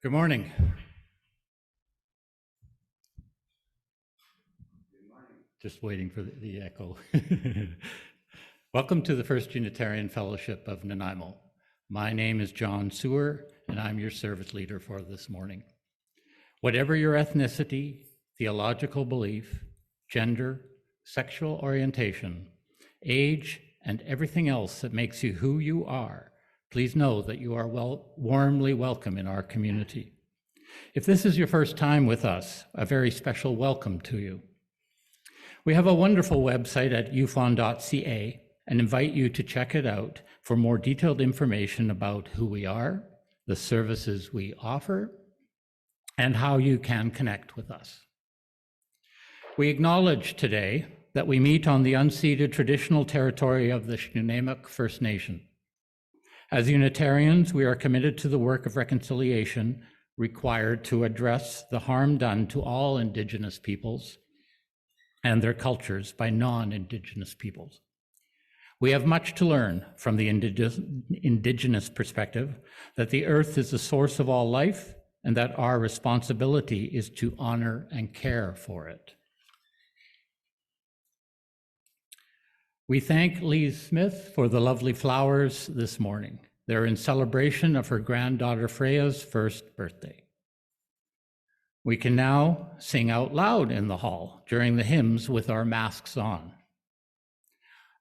Good morning. Just waiting for the echo. Welcome to the First Unitarian Fellowship of Nanaimo. My name is John Sewer, and I'm your service leader for this morning. Whatever your ethnicity, theological belief, gender, sexual orientation, age, and everything else that makes you who you are, please know that you are warmly welcome in our community. If this is your first time with us, a very special welcome to you. We have a wonderful website at ufon.ca and invite you to check it out for more detailed information about who we are, the services we offer, and how you can connect with us. We acknowledge today that we meet on the unceded traditional territory of the Nunamak First Nation. As Unitarians, we are committed to the work of reconciliation required to address the harm done to all Indigenous peoples and their cultures by non-Indigenous peoples. We have much to learn from the Indigenous perspective, that the earth is the source of all life and that our responsibility is to honor and care for it. We thank Lee Smith for the lovely flowers this morning. They're in celebration of her granddaughter Freya's first birthday. We can now sing out loud in the hall during the hymns with our masks on.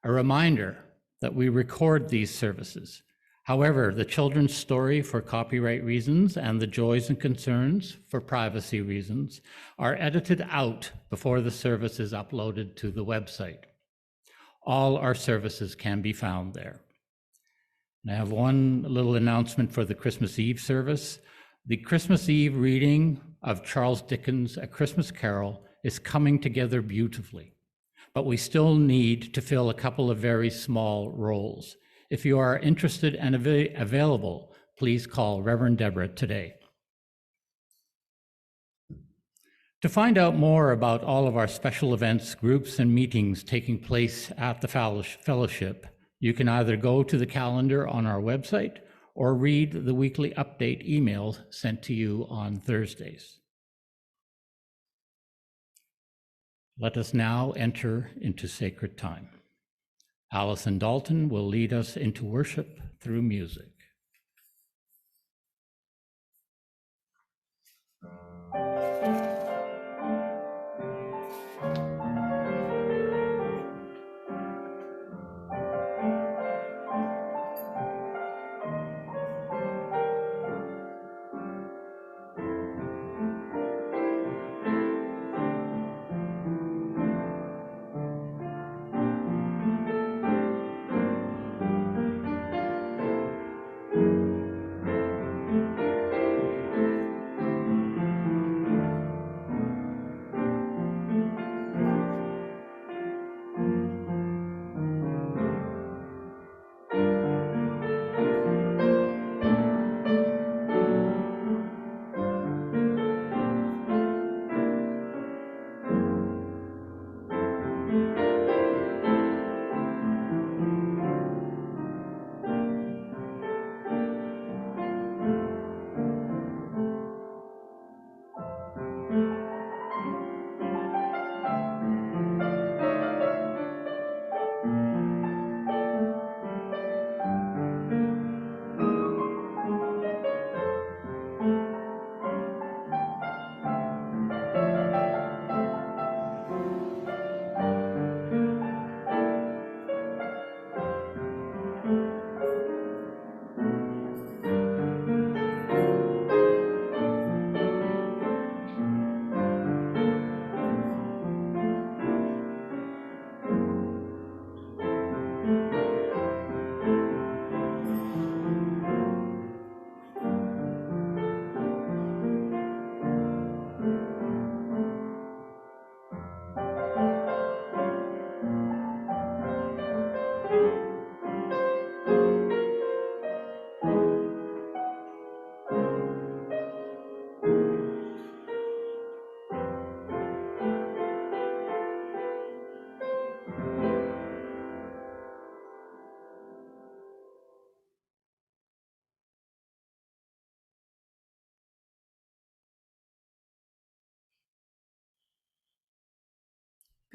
A reminder that we record these services. However, the children's story for copyright reasons and the joys and concerns for privacy reasons are edited out before the service is uploaded to the website. All our services can be found there. And I have one little announcement for the Christmas Eve service. The Christmas Eve reading of Charles Dickens' A Christmas Carol is coming together beautifully, but we still need to fill a couple of very small roles. If you are interested and available, please call Reverend Debra today. To find out more about all of our special events, groups, and meetings taking place at the fellowship, you can either go to the calendar on our website or read the weekly update emails sent to you on Thursdays. Let us now enter into sacred time. Allison Dalton will lead us into worship through music.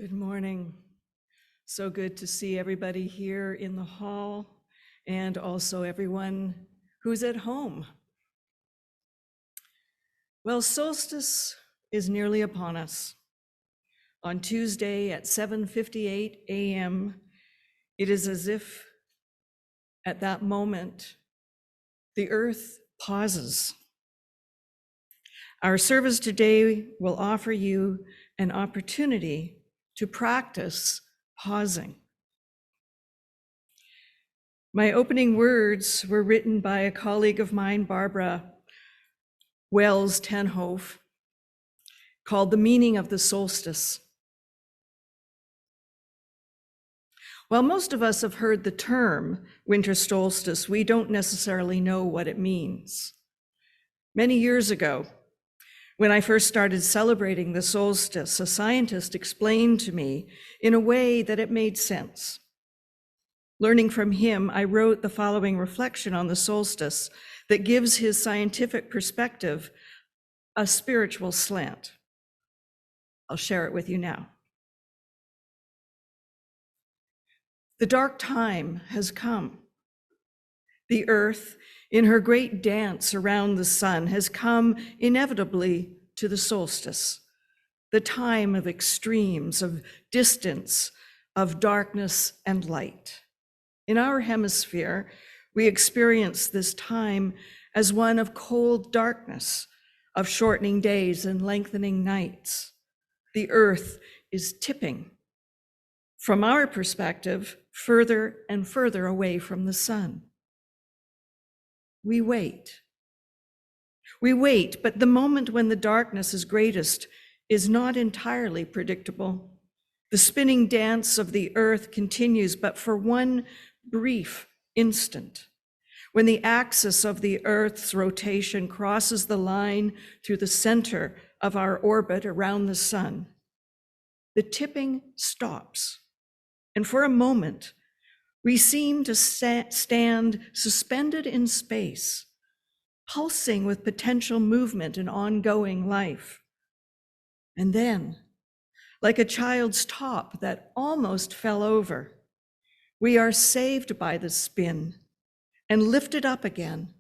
Good morning. So good to see everybody here in the hall and also everyone who's at home. Well, solstice is nearly upon us. On Tuesday at 7:58 a.m., it is as if at that moment the earth pauses. Our service today will offer you an opportunity to practice pausing. My opening words were written by a colleague of mine, Barbara Wells Tenhoff, called The Meaning of the Solstice. While most of us have heard the term winter solstice, we don't necessarily know what it means. Many years ago, when I first started celebrating the solstice, a scientist explained to me in a way that it made sense. Learning from him, I wrote the following reflection on the solstice that gives his scientific perspective a spiritual slant. I'll share it with you now. The dark time has come. The earth, in her great dance around the sun, has come inevitably to the solstice, the time of extremes, of distance, of darkness and light. In our hemisphere, we experience this time as one of cold darkness, of shortening days and lengthening nights. The earth is tipping, from our perspective, further and further away from the sun. We wait. We wait, but the moment when the darkness is greatest is not entirely predictable. The spinning dance of the earth continues, but for one brief instant, when the axis of the earth's rotation crosses the line through the center of our orbit around the sun, the tipping stops. And for a moment, we seem to stand suspended in space, pulsing with potential movement and ongoing life. And then, like a child's top that almost fell over, we are saved by the spin and lifted up again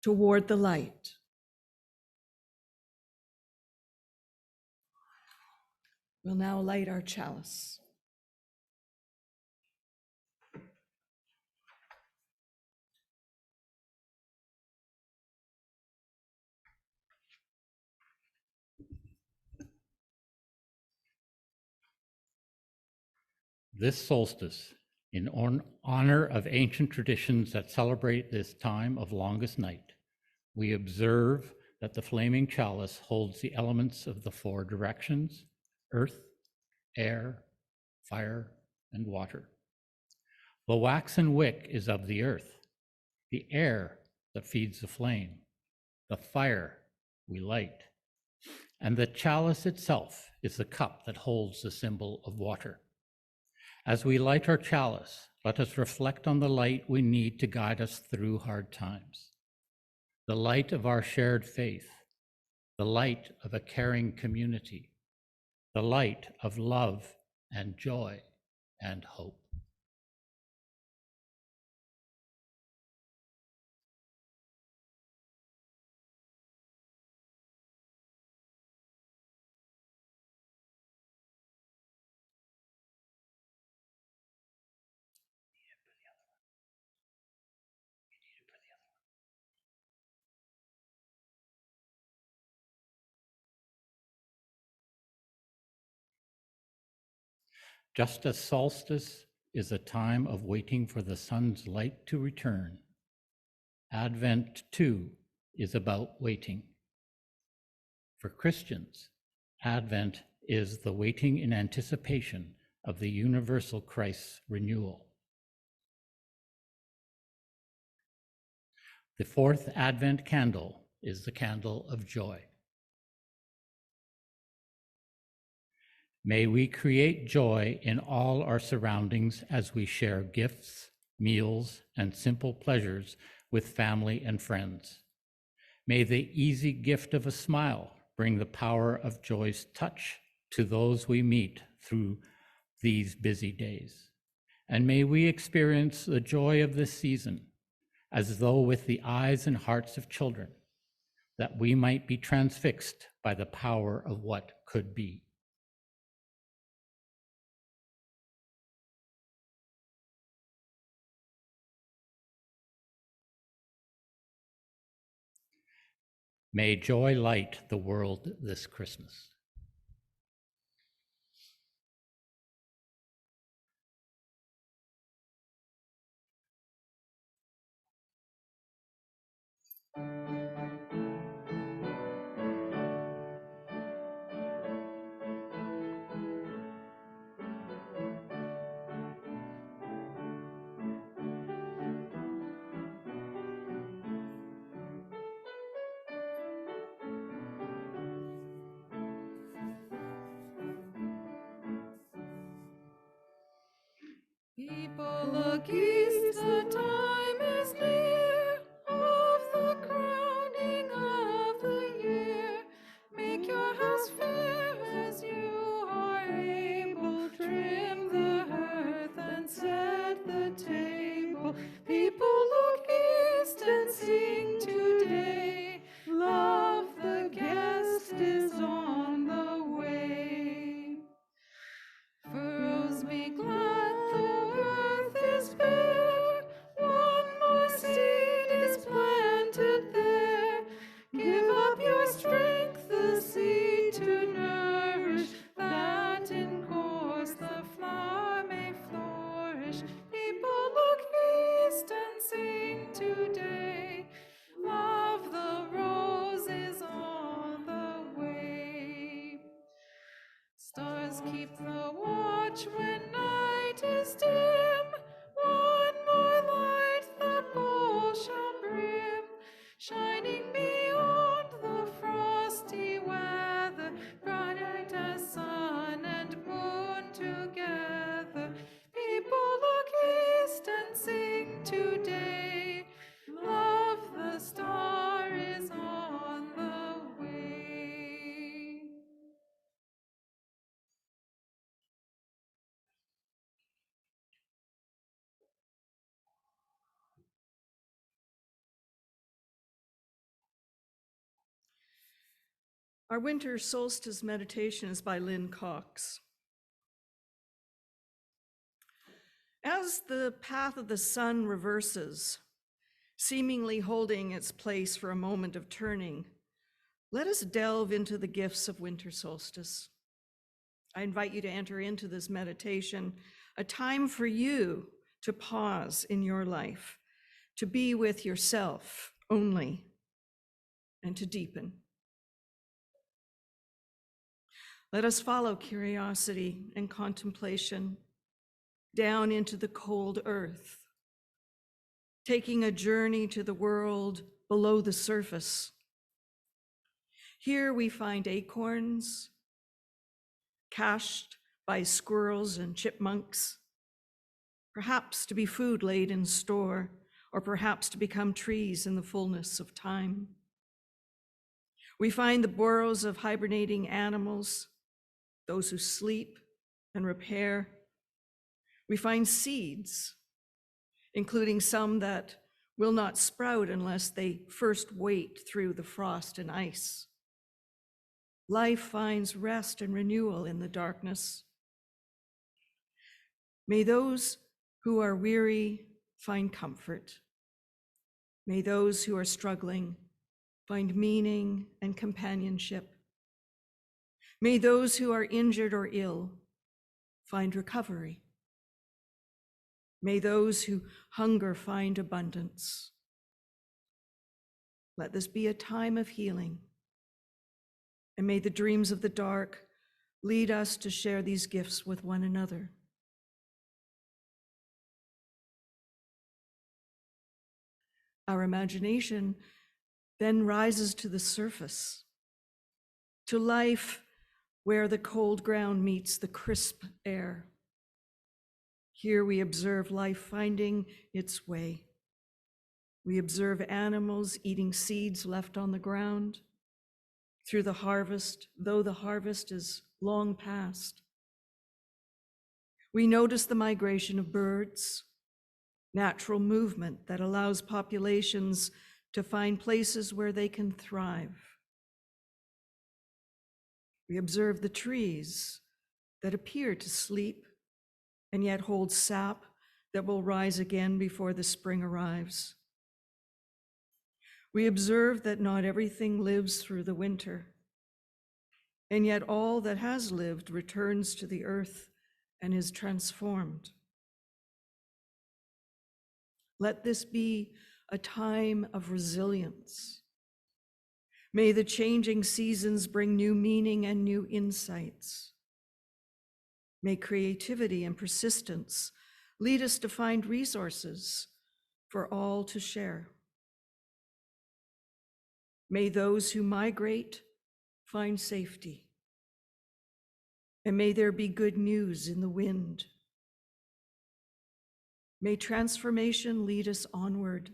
toward the light. We'll now light our chalice. This solstice, in honor of ancient traditions that celebrate this time of longest night, we observe that the flaming chalice holds the elements of the four directions: earth, air, fire, and water. The waxen wick is of the earth, the air that feeds the flame, the fire we light, and the chalice itself is the cup that holds the symbol of water. As we light our chalice, let us reflect on the light we need to guide us through hard times. The light of our shared faith, the light of a caring community, the light of love and joy and hope. Just as solstice is a time of waiting for the sun's light to return, Advent too is about waiting. For Christians, Advent is the waiting in anticipation of the universal Christ's renewal. The fourth Advent candle is the candle of joy. May we create joy in all our surroundings as we share gifts, meals, and simple pleasures with family and friends. May the easy gift of a smile bring the power of joy's touch to those we meet through these busy days. And may we experience the joy of this season as though with the eyes and hearts of children, that we might be transfixed by the power of what could be. May joy light the world this Christmas. People look east, the time is near of the crowning of the year. Make your house fair as you are able. Trim the hearth and set the table. People look east and sing today. Love, the guest is on the way. Furrows be glad, the earth is bare. One more seed is planted there. Give up your strength, the seed to nourish, that in course the flower may flourish. People look east and sing today. Love, the rose is on the way. Stars keep the watch when night is dim. One more light the bowl shall brim, shining beyond the frosty weather, bright as sun and moon together. People look east and sing today. Love, the star is on the way. Our winter solstice meditation is by Lynn Cox. As the path of the sun reverses, seemingly holding its place for a moment of turning, let us delve into the gifts of winter solstice. I invite you to enter into this meditation, a time for you to pause in your life, to be with yourself only, and to deepen. Let us follow curiosity and contemplation down into the cold earth, taking a journey to the world below the surface. Here we find acorns, cached by squirrels and chipmunks, perhaps to be food laid in store, or perhaps to become trees in the fullness of time. We find the burrows of hibernating animals, those who sleep and repair. We find seeds, including some that will not sprout unless they first wait through the frost and ice. Life finds rest and renewal in the darkness. May those who are weary find comfort. May those who are struggling find meaning and companionship. May those who are injured or ill find recovery. May those who hunger find abundance. Let this be a time of healing. And may the dreams of the dark lead us to share these gifts with one another. Our imagination then rises to the surface, to life where the cold ground meets the crisp air. Here we observe life finding its way. We observe animals eating seeds left on the ground through the harvest, though the harvest is long past. We notice the migration of birds, natural movement that allows populations to find places where they can thrive. We observe the trees that appear to sleep and yet hold sap that will rise again before the spring arrives. We observe that not everything lives through the winter, and yet all that has lived returns to the earth and is transformed. Let this be a time of resilience. May the changing seasons bring new meaning and new insights. May creativity and persistence lead us to find resources for all to share. May those who migrate find safety. And may there be good news in the wind. May transformation lead us onward.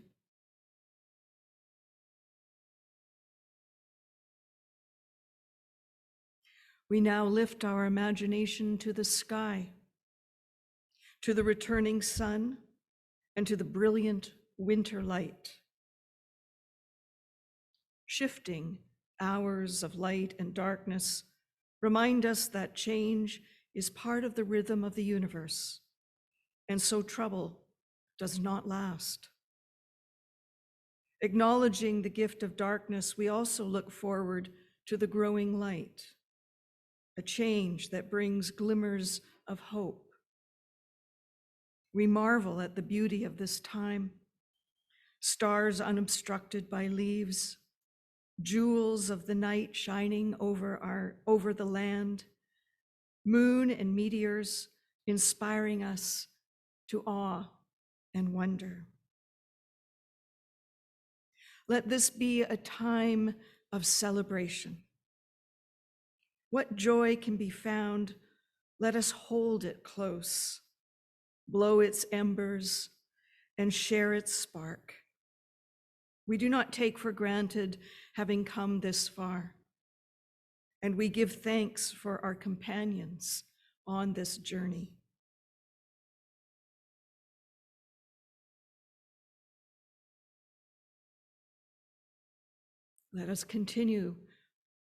We now lift our imagination to the sky, to the returning sun, and to the brilliant winter light. Shifting hours of light and darkness remind us that change is part of the rhythm of the universe, and so trouble does not last. Acknowledging the gift of darkness, we also look forward to the growing light, a change that brings glimmers of hope. We marvel at the beauty of this time, stars unobstructed by leaves, jewels of the night shining over the land, moon and meteors inspiring us to awe and wonder. Let this be a time of celebration. What joy can be found? Let us hold it close, blow its embers, and share its spark. We do not take for granted having come this far, and we give thanks for our companions on this journey. Let us continue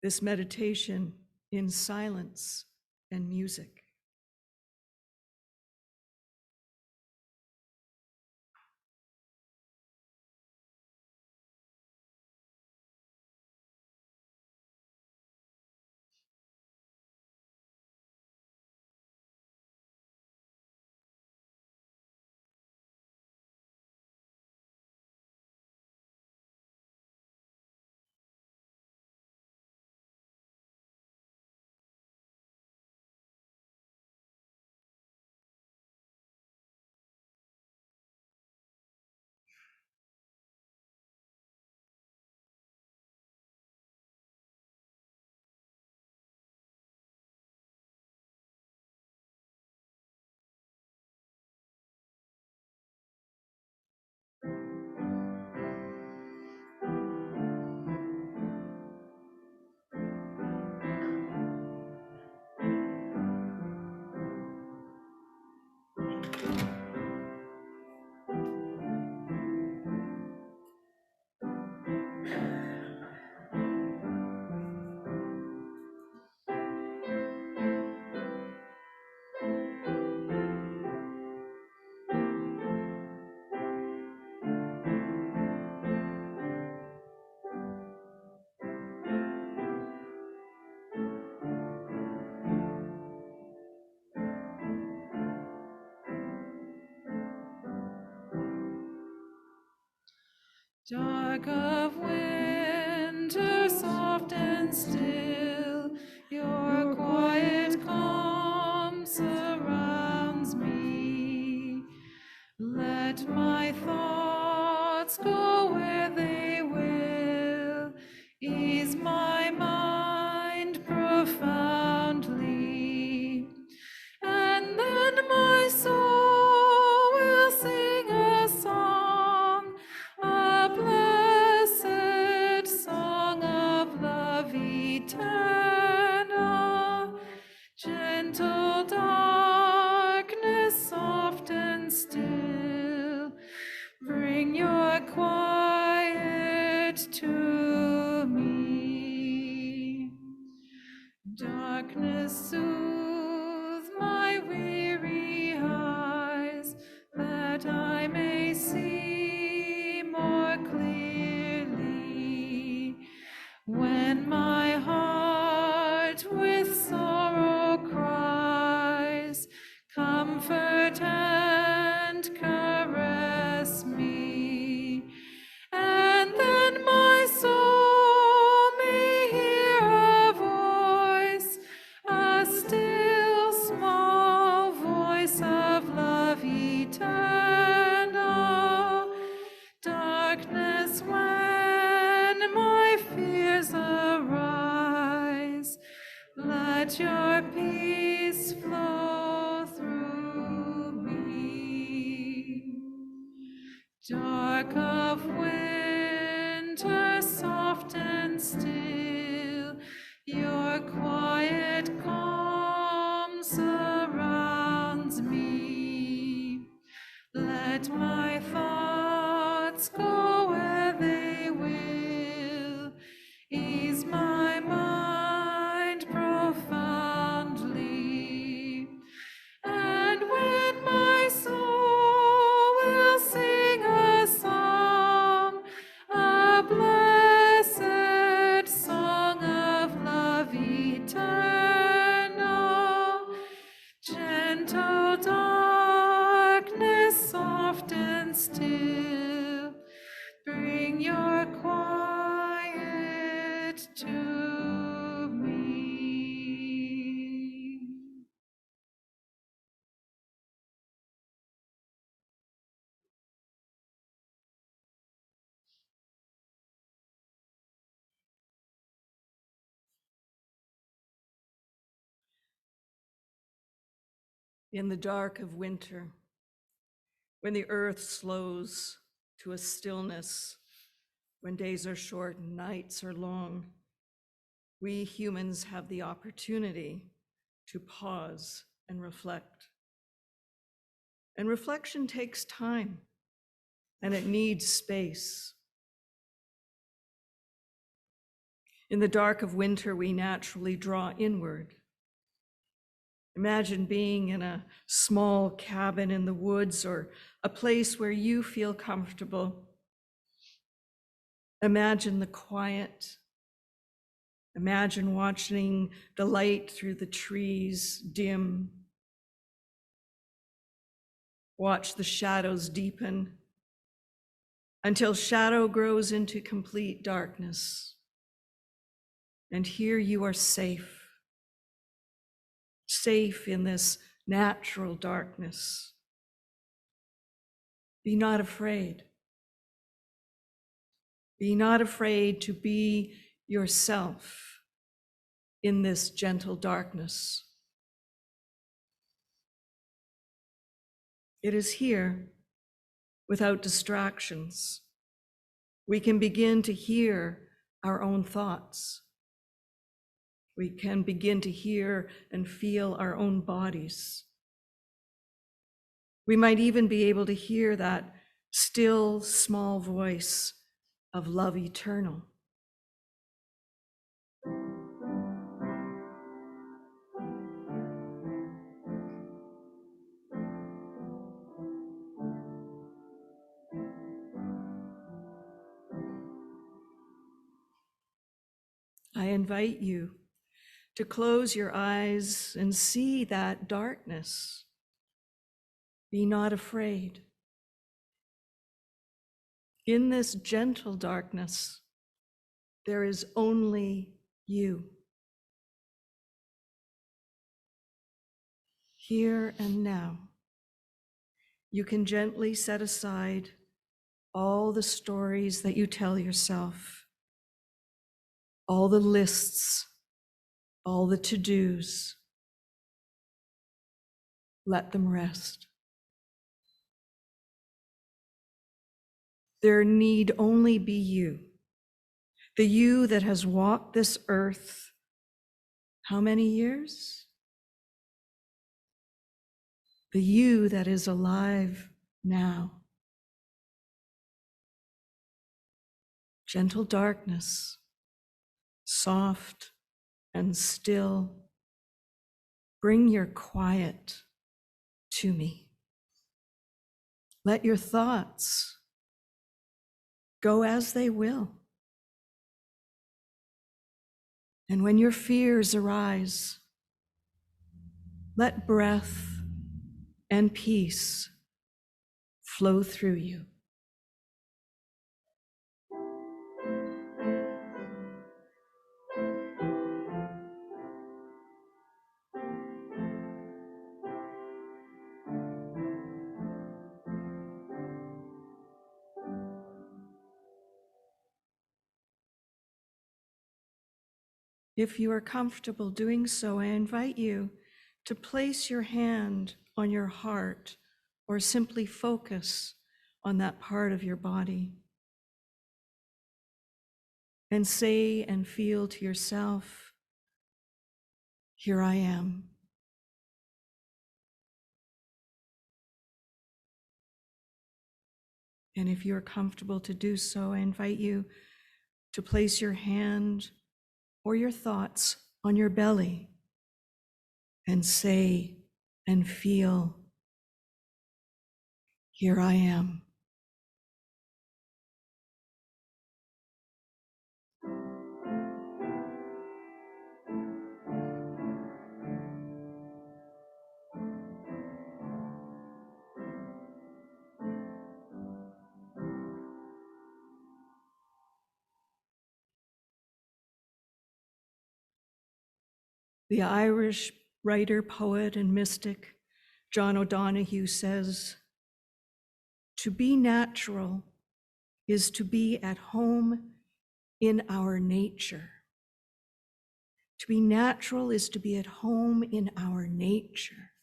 this meditation in silence and music. Dark of winter, soft and still, your quiet calm surrounds me. Let my thoughts go where they will, ease my mind profoundly, and then my soul will sing a song, a blessed song of love eternal. Gentle darkness Let your peace flow through me. Dark of winter, soft and still, your quiet calm surrounds me. Let my thoughts go where they will, ease my mind profoundly. And when my soul will sing a song, a blessed song of love eternal, gentle darkness, soft and still, bring your quiet to me. In the dark of winter, when the earth slows to a stillness, when days are short and nights are long, we humans have the opportunity to pause and reflect. And reflection takes time, and it needs space. In the dark of winter, we naturally draw inward. Imagine being in a small cabin in the woods or a place where you feel comfortable. Imagine the quiet. Imagine watching the light through the trees dim. Watch the shadows deepen until shadow grows into complete darkness. And here you are safe in this natural darkness. Be not afraid. Be not afraid to be yourself in this gentle darkness. It is here, without distractions, we can begin to hear our own thoughts. We can begin to hear and feel our own bodies. We might even be able to hear that still, small voice of love eternal. I invite you to close your eyes and see that darkness. Be not afraid. In this gentle darkness, there is only you. Here and now, you can gently set aside all the stories that you tell yourself, all the lists, all the to-dos. Let them rest. There need only be you, the you that has walked this earth, how many years? The you that is alive now. Gentle darkness, soft and still. Bring your quiet to me. Let your thoughts go as they will. And when your fears arise, let breath and peace flow through you. If you are comfortable doing so, I invite you to place your hand on your heart or simply focus on that part of your body and say and feel to yourself, "Here I am." And if you're comfortable to do so, I invite you to place your hand or your thoughts on your belly and say and feel, "Here I am." The Irish writer, poet, and mystic John O'Donohue says, "To be natural is to be at home in our nature." To be natural is to be at home in our nature.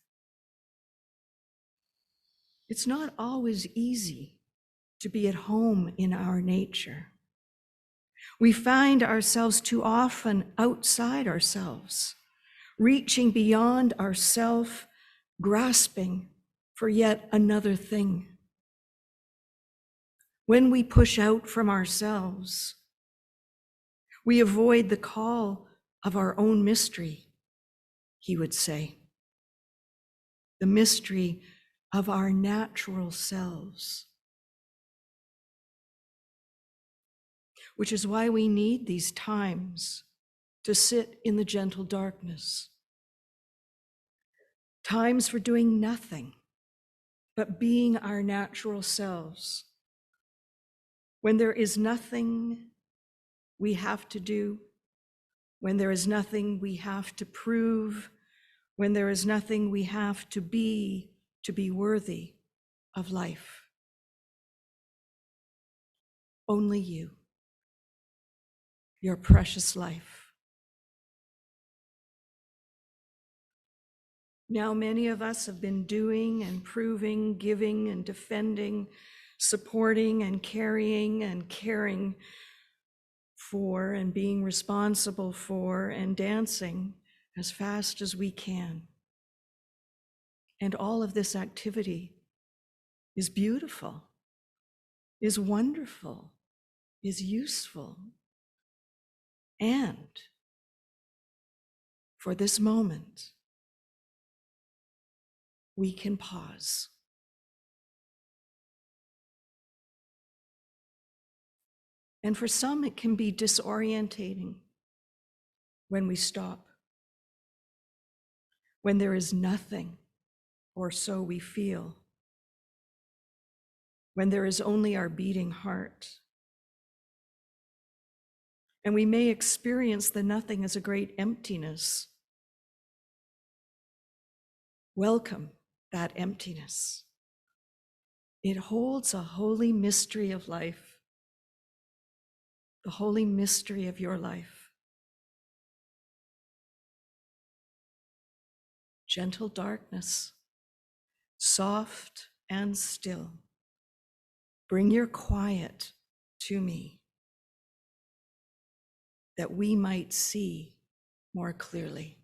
It's not always easy to be at home in our nature. We find ourselves too often outside ourselves, reaching beyond ourself, grasping for yet another thing. When we push out from ourselves, we avoid the call of our own mystery, he would say, the mystery of our natural selves, which is why we need these times to sit in the gentle darkness. Times for doing nothing but being our natural selves. When there is nothing we have to do, when there is nothing we have to prove, when there is nothing we have to be worthy of life. Only you, your precious life. Now, many of us have been doing and proving, giving and defending, supporting and carrying and caring for and being responsible for and dancing as fast as we can. And all of this activity is beautiful, is wonderful, is useful. And for this moment, we can pause. And for some, it can be disorientating when we stop, when there is nothing, or so we feel, when there is only our beating heart. And we may experience the nothing as a great emptiness. Welcome that emptiness. It holds a holy mystery of life, the holy mystery of your life. Gentle darkness, soft and still. Bring your quiet to me, that we might see more clearly.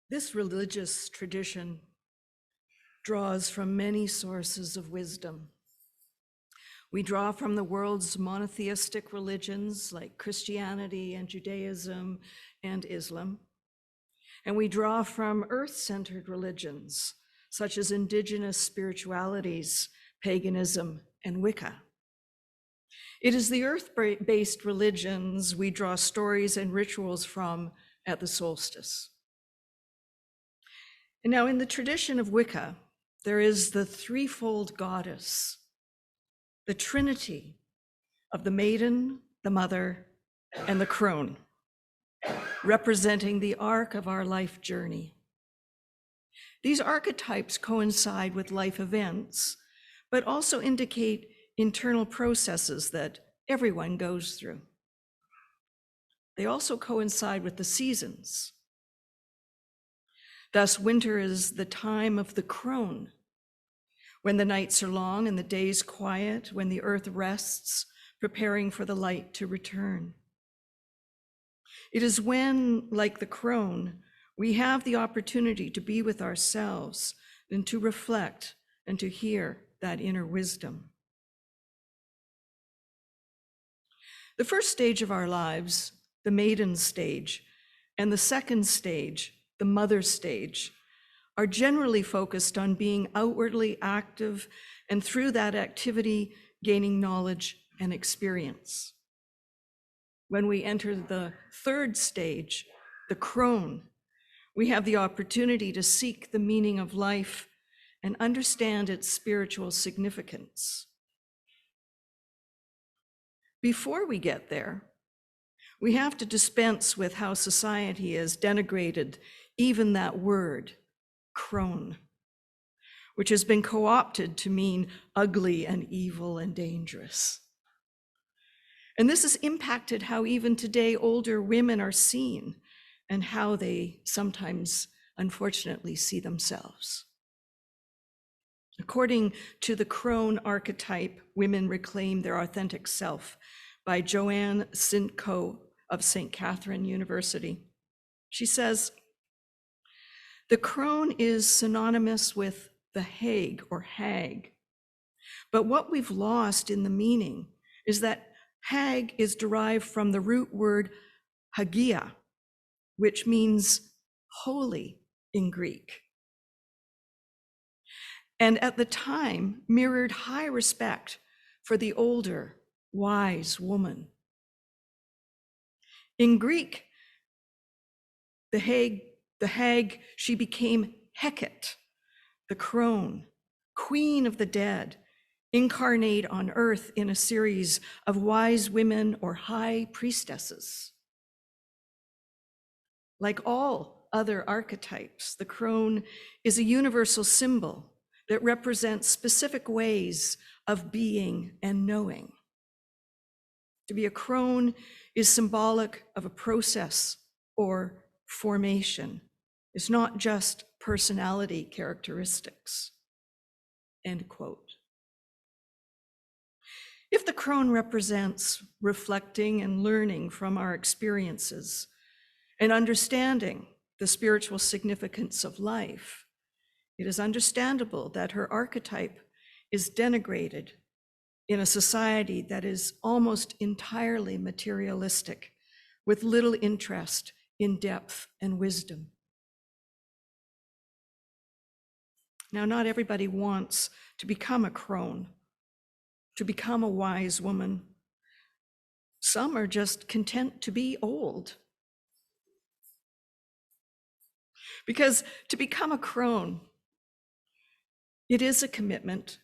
This religious tradition draws from many sources of wisdom. We draw from the world's monotheistic religions like Christianity and Judaism and Islam. And we draw from earth-centered religions such as indigenous spiritualities, paganism, and Wicca. It is the earth-based religions we draw stories and rituals from at the solstice. And now in the tradition of Wicca, there is the threefold goddess, the trinity of the maiden, the mother, and the crone, representing the arc of our life journey. These archetypes coincide with life events, but also indicate internal processes that everyone goes through. They also coincide with the seasons. Thus, winter is the time of the crone, when the nights are long and the days quiet, when the earth rests, preparing for the light to return. It is when, like the crone, we have the opportunity to be with ourselves and to reflect and to hear that inner wisdom. The first stage of our lives, the maiden stage, and the second stage, the mother stage, are generally focused on being outwardly active and through that activity gaining knowledge and experience. When we enter the third stage, the crone, we have the opportunity to seek the meaning of life and understand its spiritual significance. Before we get there, we have to dispense with how society has denigrated even that word, crone, which has been co-opted to mean ugly and evil and dangerous. And this has impacted how even today older women are seen and how they sometimes, unfortunately, see themselves. According to the crone archetype, women reclaim their authentic self by Joanne Sintko of St. Catherine University. She says, the crone is synonymous with the hag or hag, but what we've lost in the meaning is that hag is derived from the root word hagia, which means holy in Greek. And at the time mirrored high respect for the older, wise woman. In Greek, the hag, she became Hecate, the crone, queen of the dead, incarnate on earth in a series of wise women or high priestesses. Like all other archetypes, the crone is a universal symbol that represents specific ways of being and knowing. To be a crone is symbolic of a process or formation. It's not just personality characteristics, end quote. If the crone represents reflecting and learning from our experiences and understanding the spiritual significance of life, it is understandable that her archetype is denigrated in a society that is almost entirely materialistic, with little interest in depth and wisdom. Now, not everybody wants to become a crone, to become a wise woman. Some are just content to be old. Because to become a crone, it is a commitment,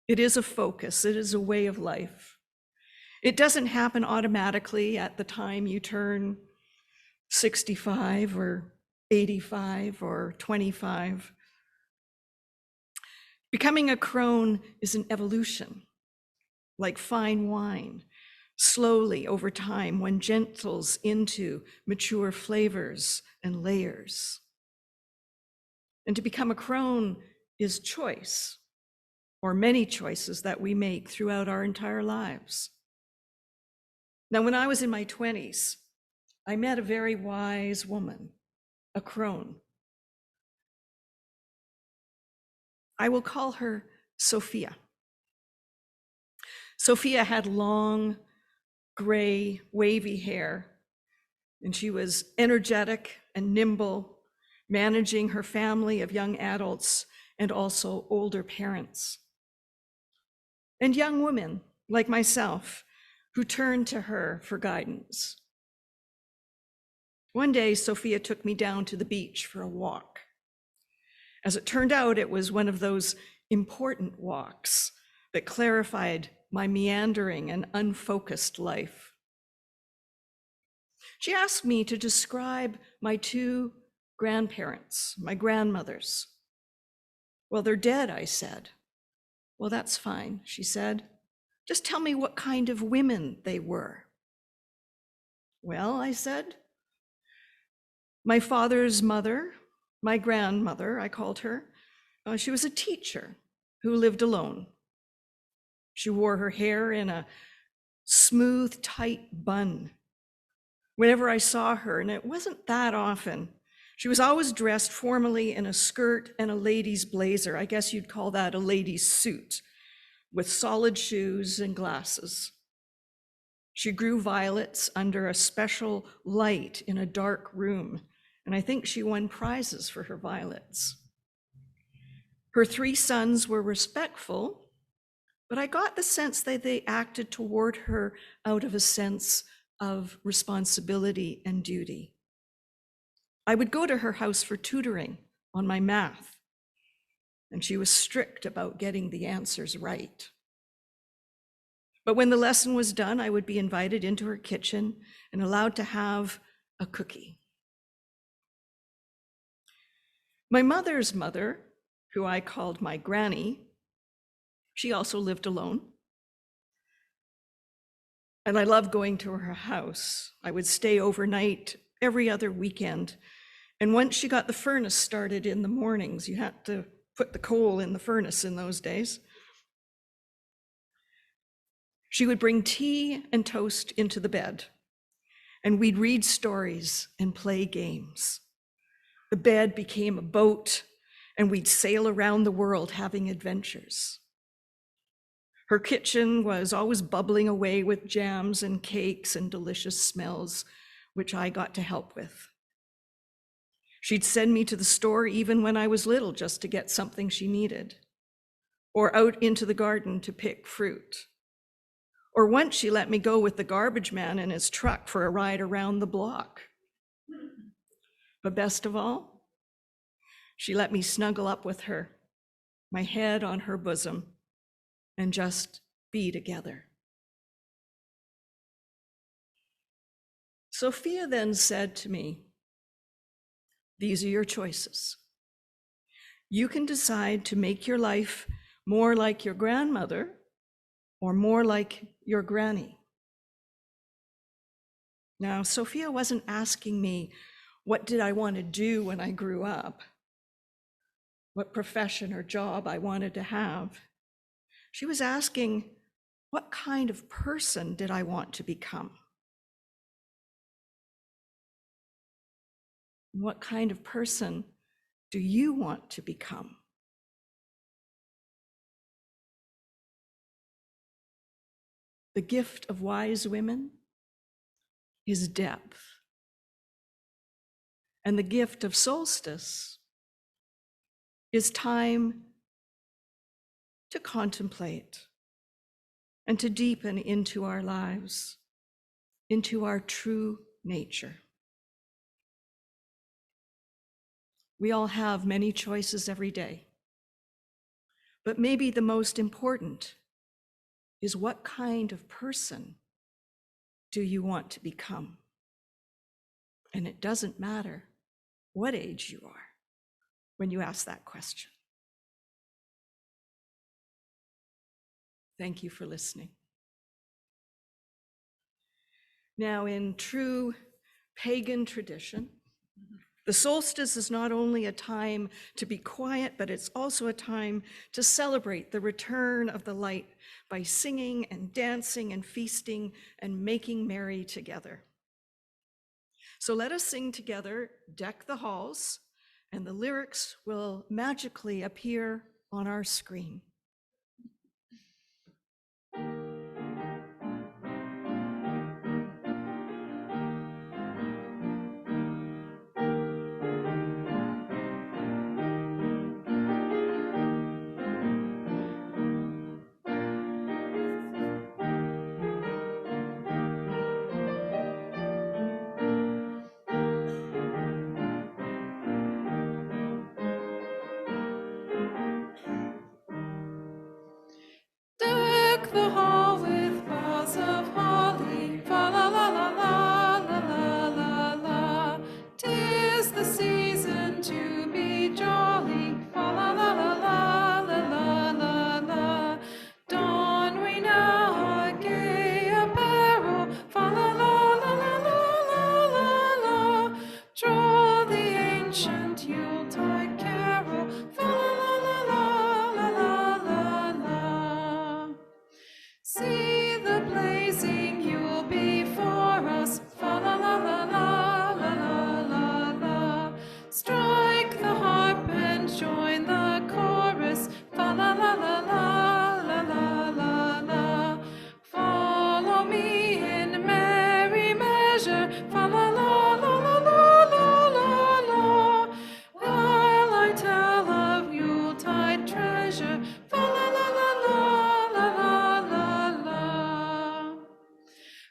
it is a focus, it is a way of life. It doesn't happen automatically at the time you turn 65 or 85 or 25. Becoming a crone is an evolution, like fine wine, slowly over time, one gentles into mature flavors and layers. And to become a crone is choice, or many choices that we make throughout our entire lives. Now, when I was in my 20s, I met a very wise woman, a crone, I will call her Sophia. Sophia had long, gray, wavy hair, and she was energetic and nimble, managing her family of young adults and also older parents. And young women like myself who turned to her for guidance. One day, Sophia took me down to the beach for a walk. As it turned out, it was one of those important walks that clarified my meandering and unfocused life. She asked me to describe my two grandparents, my grandmothers. Well, they're dead, I said. Well, that's fine, she said. Just tell me what kind of women they were. Well, I said, my father's mother, my grandmother, I called her, she was a teacher who lived alone. She wore her hair in a smooth, tight bun. Whenever I saw her, and it wasn't that often, she was always dressed formally in a skirt and a lady's blazer. I guess you'd call that a lady's suit, with solid shoes and glasses. She grew violets under a special light in a dark room, and I think she won prizes for her violets. Her three sons were respectful, but I got the sense that they acted toward her out of a sense of responsibility and duty. I would go to her house for tutoring on my math, and she was strict about getting the answers right. But when the lesson was done, I would be invited into her kitchen and allowed to have a cookie. My mother's mother, who I called my granny, she also lived alone. And I loved going to her house. I would stay overnight every other weekend. And once she got the furnace started in the mornings, you had to put the coal in the furnace in those days, she would bring tea and toast into the bed, and we'd read stories and play games. The bed became a boat, and we'd sail around the world having adventures. Her kitchen was always bubbling away with jams and cakes and delicious smells, which I got to help with. She'd send me to the store even when I was little just to get something she needed, or out into the garden to pick fruit. Or once she let me go with the garbage man in his truck for a ride around the block. But best of all, she let me snuggle up with her, my head on her bosom, and just be together. Sophia then said to me, "These are your choices. You can decide to make your life more like your grandmother or more like your granny." Now, Sophia wasn't asking me, what did I want to do when I grew up? What profession or job I wanted to have. She was asking, what kind of person did I want to become? What kind of person do you want to become? The gift of wise women is depth. And the gift of solstice is time to contemplate and to deepen into our lives, into our true nature. We all have many choices every day, but maybe the most important is, what kind of person do you want to become? And it doesn't matter what age you are when you ask that question. Thank you for listening. Now, in true pagan tradition, the solstice is not only a time to be quiet, but it's also a time to celebrate the return of the light by singing and dancing and feasting and making merry together. So let us sing together, "Deck the Halls," and the lyrics will magically appear on our screen. Deck the hall with boughs of holly, fa la la la la la la la la. 'Tis the season to be jolly, fa la la la la la la la la. Don we now a gay apparel, fa la la la la la la la la. Draw the ancient Yuletide carol, fa la la la la la la la. See the blazing Yule before us, fa la la la la la la la la. Strike the harp and join the chorus, fa la la la la la la la la. Follow me in merry measure, fa la la la la la la la la. While I tell of Yuletide treasure, fa la la la la la la la la.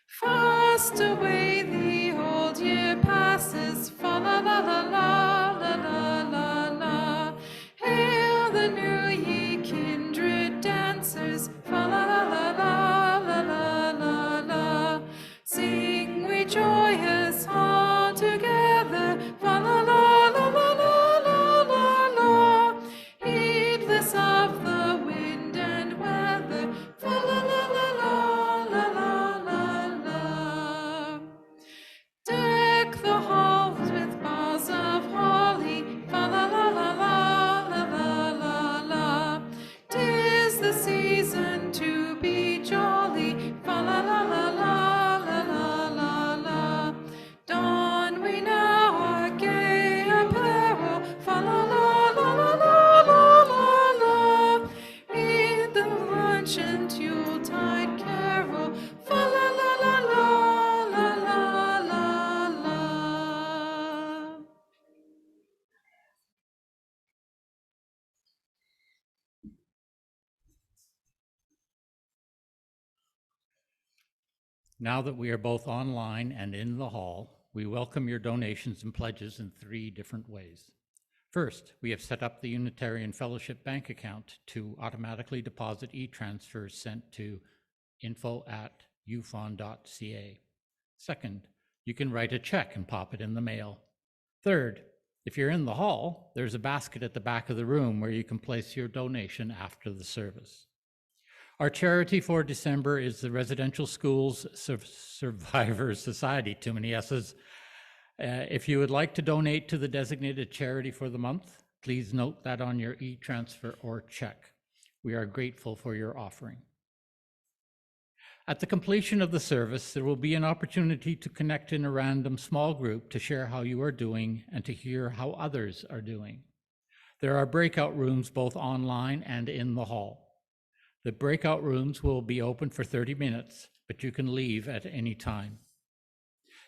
Fast away the old year passes, fa la la la la la la la la. Hail the new ye kindred dancers, fa la la la la la la la la. Sing we joyous all together, fa la la la la la la la la. Heedless of the wind and weather, fa la la la la la la la la. Deck the halls with boughs of holly, fa la la la la la la la la. 'Tis the season to be jolly, fa la la la la la la la la. Don we now our gay apparel, fa la la la la la la la la. Heed the ancient Yuletide carol, fa la la la la la la la la. Now that we are both online and in the hall, we welcome your donations and pledges in 3 different ways. First, we have set up the Unitarian Fellowship bank account to automatically deposit e-transfers sent to info@ufon.ca. Second, you can write a check and pop it in the mail. Third, if you're in the hall, there's a basket at the back of the room where you can place your donation after the service. Our charity for December is the Residential Schools Survivors Society, too many S's. If you would like to donate to the designated charity for the month, please note that on your e-transfer or check. We are grateful for your offering. At the completion of the service, there will be an opportunity to connect in a random small group to share how you are doing and to hear how others are doing. There are breakout rooms both online and in the hall. The breakout rooms will be open for 30 minutes, but you can leave at any time.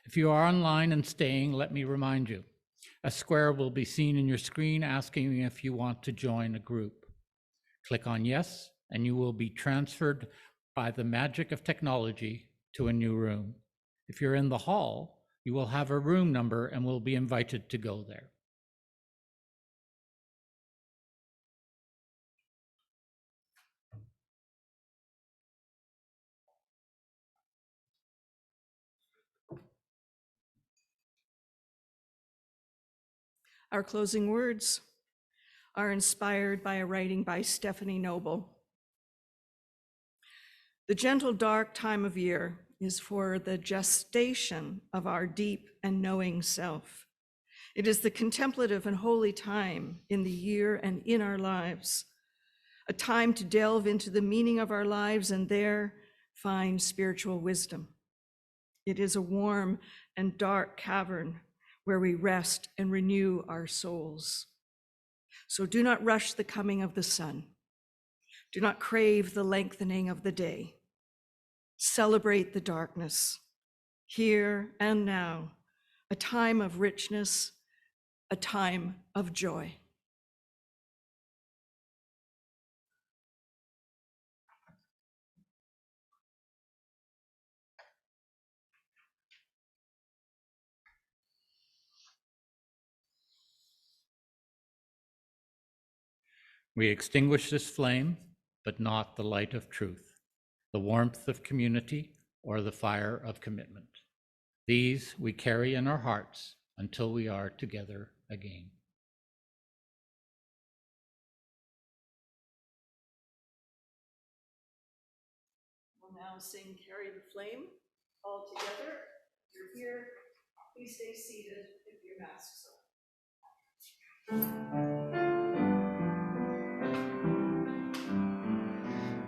If you are online and staying, let me remind you, a square will be seen in your screen asking if you want to join a group. Click on yes, and you will be transferred by the magic of technology to a new room. If you're in the hall, you will have a room number and will be invited to go there. Our closing words are inspired by a writing by Stephanie Noble. The gentle, dark time of year is for the gestation of our deep and knowing self. It is the contemplative and holy time in the year and in our lives, a time to delve into the meaning of our lives and there find spiritual wisdom. It is a warm and dark cavern where we rest and renew our souls. So do not rush the coming of the sun. Do not crave the lengthening of the day. Celebrate the darkness, here and now, a time of richness, a time of joy. We extinguish this flame, but not the light of truth, the warmth of community, or the fire of commitment. These we carry in our hearts until we are together again. We'll now sing Carry the Flame all together. If you're here, please stay seated if your masks are.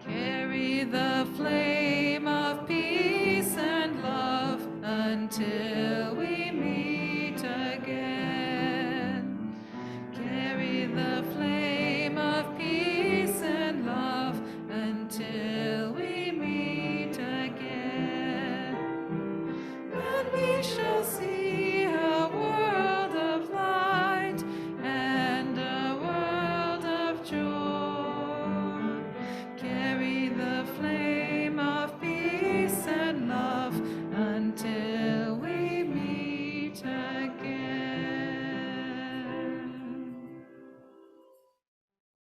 Carry the flame of peace and love until